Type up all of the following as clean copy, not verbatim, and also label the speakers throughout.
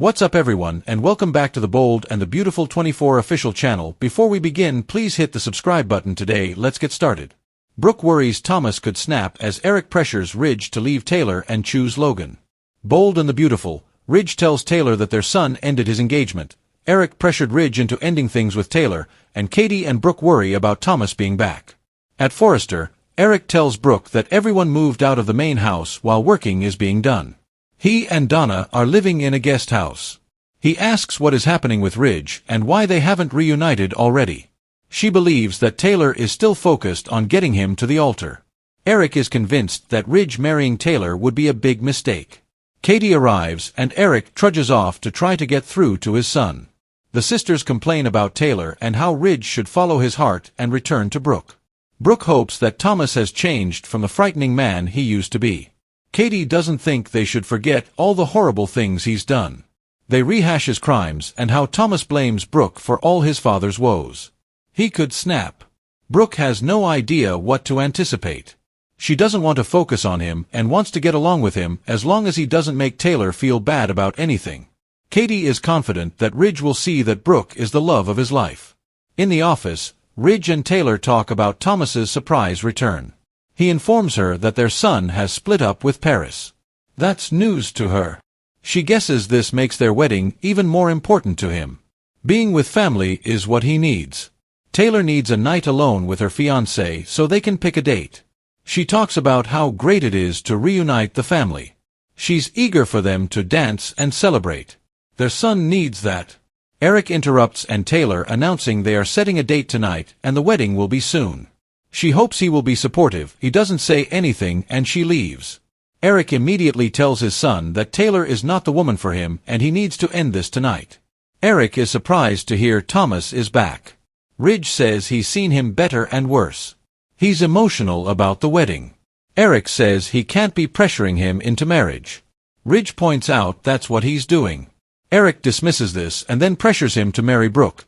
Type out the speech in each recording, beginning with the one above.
Speaker 1: What's up everyone, and welcome back to the Bold and the Beautiful 24 official channel. Before we begin, please hit the subscribe button today. Let's get started. Brooke worries Thomas could snap as Eric pressures Ridge to leave Taylor and choose Logan. Bold and the Beautiful, Ridge tells Taylor that their son ended his engagement. Eric pressured Ridge into ending things with Taylor, and Katie and Brooke worry about Thomas being back. At Forrester, Eric tells Brooke that everyone moved out of the main house while working is being done. He and Donna are living in a guest house. He asks what is happening with Ridge and why they haven't reunited already. She believes that Taylor is still focused on getting him to the altar. Eric is convinced that Ridge marrying Taylor would be a big mistake. Katie arrives and Eric trudges off to try to get through to his son. The sisters complain about Taylor and how Ridge should follow his heart and return to Brooke. Brooke hopes that Thomas has changed from the frightening man he used to be. Katie doesn't think they should forget all the horrible things he's done. They rehash his crimes and how Thomas blames Brooke for all his father's woes. He could snap. Brooke has no idea what to anticipate. She doesn't want to focus on him and wants to get along with him as long as he doesn't make Taylor feel bad about anything. Katie is confident that Ridge will see that Brooke is the love of his life. In the office, Ridge and Taylor talk about Thomas's surprise return. He informs her that their son has split up with Paris. That's news to her. She guesses this makes their wedding even more important to him. Being with family is what he needs. Taylor needs a night alone with her fiancé so they can pick a date. She talks about how great it is to reunite the family. She's eager for them to dance and celebrate. Their son needs that. Eric interrupts and Taylor announcing they are setting a date tonight and the wedding will be soon. She hopes he will be supportive. He doesn't say anything and she leaves. Eric immediately tells his son that Taylor is not the woman for him and he needs to end this tonight. Eric is surprised to hear Thomas is back. Ridge says he's seen him better and worse. He's emotional about the wedding. Eric says he can't be pressuring him into marriage. Ridge points out that's what he's doing. Eric dismisses this and then pressures him to marry Brooke.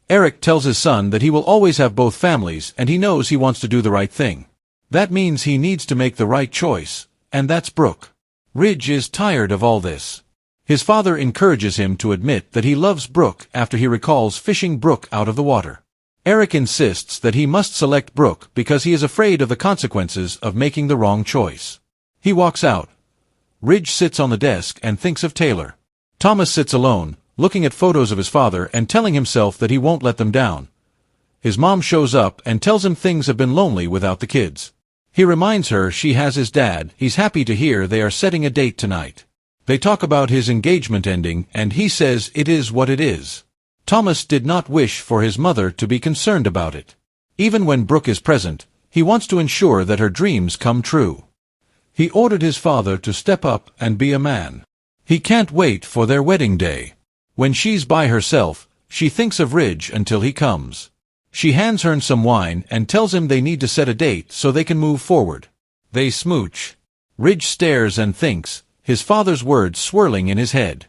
Speaker 1: Eric tells his son that he will always have both families and he knows he wants to do the right thing. That means he needs to make the right choice, and that's Brooke. Ridge is tired of all this. His father encourages him to admit that he loves Brooke after he recalls fishing Brooke out of the water. Eric insists that he must select Brooke because he is afraid of the consequences of making the wrong choice. He walks out. Ridge sits on the desk and thinks of Taylor. Thomas sits alone, looking at photos of his father and telling himself that he won't let them down. His mom shows up and tells him things have been lonely without the kids. He reminds her she has his dad. He's happy to hear they are setting a date tonight. They talk about his engagement ending and he says it is what it is. Thomas did not wish for his mother to be concerned about it. Even when Brooke is present, he wants to ensure that her dreams come true. He ordered his father to step up and be a man. He can't wait for their wedding day. When she's by herself, she thinks of Ridge until he comes. She hands her some wine and tells him they need to set a date so they can move forward. They smooch. Ridge stares and thinks, his father's words swirling in his head.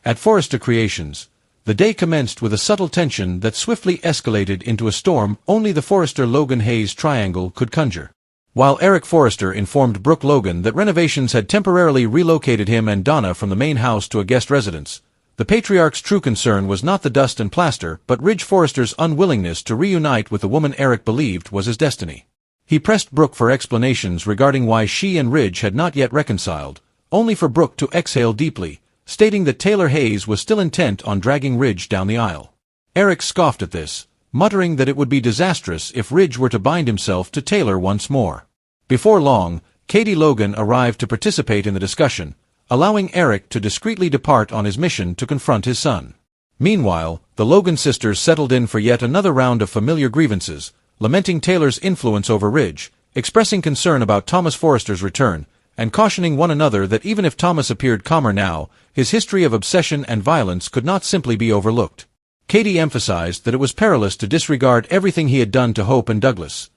Speaker 1: At Forrester Creations, the day commenced with a subtle tension that swiftly escalated into a storm only the Forrester-Logan-Hayes triangle could conjure. While Eric Forrester informed Brooke Logan that renovations had temporarily relocated him and Donna from the main house to a guest residence, the patriarch's true concern was not the dust and plaster but Ridge Forrester's unwillingness to reunite with the woman Eric believed was his destiny. He pressed Brooke for explanations regarding why she and Ridge had not yet reconciled, only for Brooke to exhale deeply, stating that Taylor Hayes was still intent on dragging Ridge down the aisle. Eric scoffed at this, muttering that it would be disastrous if Ridge were to bind himself to Taylor once more. Before long, Katie Logan arrived to participate in the discussion, allowing Eric to discreetly depart on his mission to confront his son. Meanwhile, the Logan sisters settled in for yet another round of familiar grievances, lamenting Taylor's influence over Ridge, expressing concern about Thomas Forrester's return, and cautioning one another that even if Thomas appeared calmer now, his history of obsession and violence could not simply be overlooked. Katie emphasized that it was perilous to disregard everything he had done to Hope and Douglas.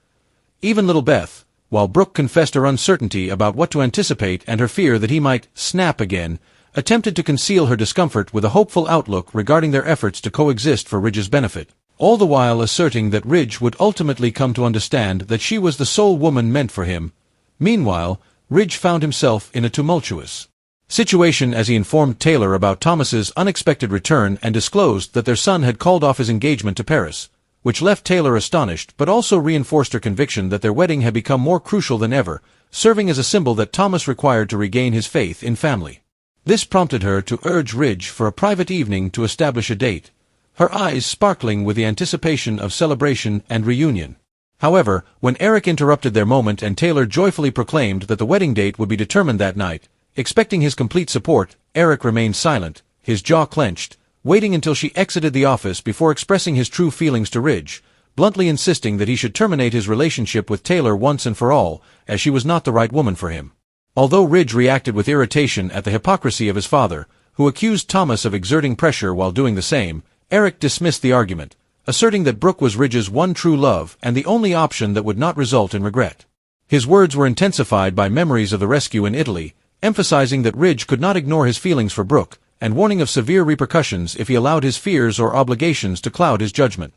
Speaker 1: Even little Beth, while Brooke confessed her uncertainty about what to anticipate and her fear that he might snap again, attempted to conceal her discomfort with a hopeful outlook regarding their efforts to coexist for Ridge's benefit, all the while asserting that Ridge would ultimately come to understand that she was the sole woman meant for him. Meanwhile, Ridge found himself in a tumultuous situation as he informed Taylor about Thomas's unexpected return and disclosed that their son had called off his engagement to Paris, which left Taylor astonished but also reinforced her conviction that their wedding had become more crucial than ever, serving as a symbol that Thomas required to regain his faith in family. This prompted her to urge Ridge for a private evening to establish a date, her eyes sparkling with the anticipation of celebration and reunion. However, when Eric interrupted their moment and Taylor joyfully proclaimed that the wedding date would be determined that night, expecting his complete support, Eric remained silent, his jaw clenched, waiting until she exited the office before expressing his true feelings to Ridge, bluntly insisting that he should terminate his relationship with Taylor once and for all, as she was not the right woman for him. Although Ridge reacted with irritation at the hypocrisy of his father, who accused Thomas of exerting pressure while doing the same, Eric dismissed the argument, asserting that Brooke was Ridge's one true love and the only option that would not result in regret. His words were intensified by memories of the rescue in Italy, emphasizing that Ridge could not ignore his feelings for Brooke, and warning of severe repercussions if he allowed his fears or obligations to cloud his judgment.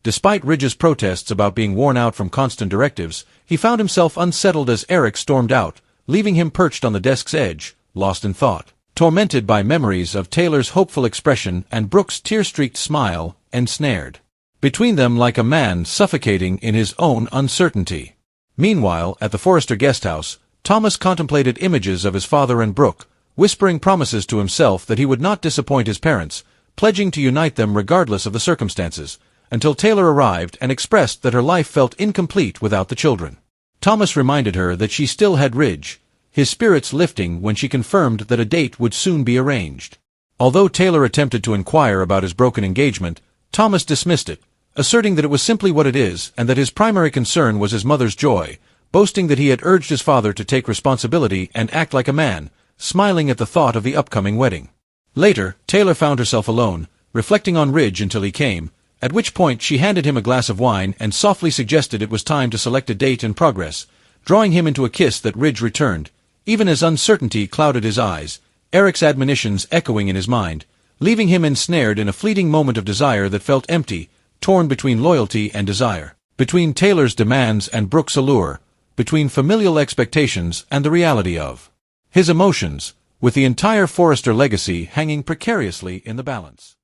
Speaker 1: Despite Ridge's protests about being worn out from constant directives, he found himself unsettled as Eric stormed out, leaving him perched on the desk's edge, lost in thought, tormented by memories of Taylor's hopeful expression and Brooke's tear-streaked smile, ensnared between them like a man suffocating in his own uncertainty. Meanwhile, at the Forrester guest house, Thomas contemplated images of his father and Brooke, whispering promises to himself that he would not disappoint his parents, pledging to unite them regardless of the circumstances, until Taylor arrived and expressed that her life felt incomplete without the children. Thomas reminded her that she still had Ridge, his spirits lifting when she confirmed that a date would soon be arranged. Although Taylor attempted to inquire about his broken engagement, Thomas dismissed it, asserting that it was simply what it is and that his primary concern was his mother's joy, boasting that he had urged his father to take responsibility and act like a man, smiling at the thought of the upcoming wedding. Later, Taylor found herself alone, reflecting on Ridge until he came, at which point she handed him a glass of wine and softly suggested it was time to select a date in progress, drawing him into a kiss that Ridge returned, even as uncertainty clouded his eyes, Eric's admonitions echoing in his mind, leaving him ensnared in a fleeting moment of desire that felt empty, torn between loyalty and desire, between Taylor's demands and Brooke's allure, between familial expectations and the reality of his emotions, with the entire Forrester legacy hanging precariously in the balance.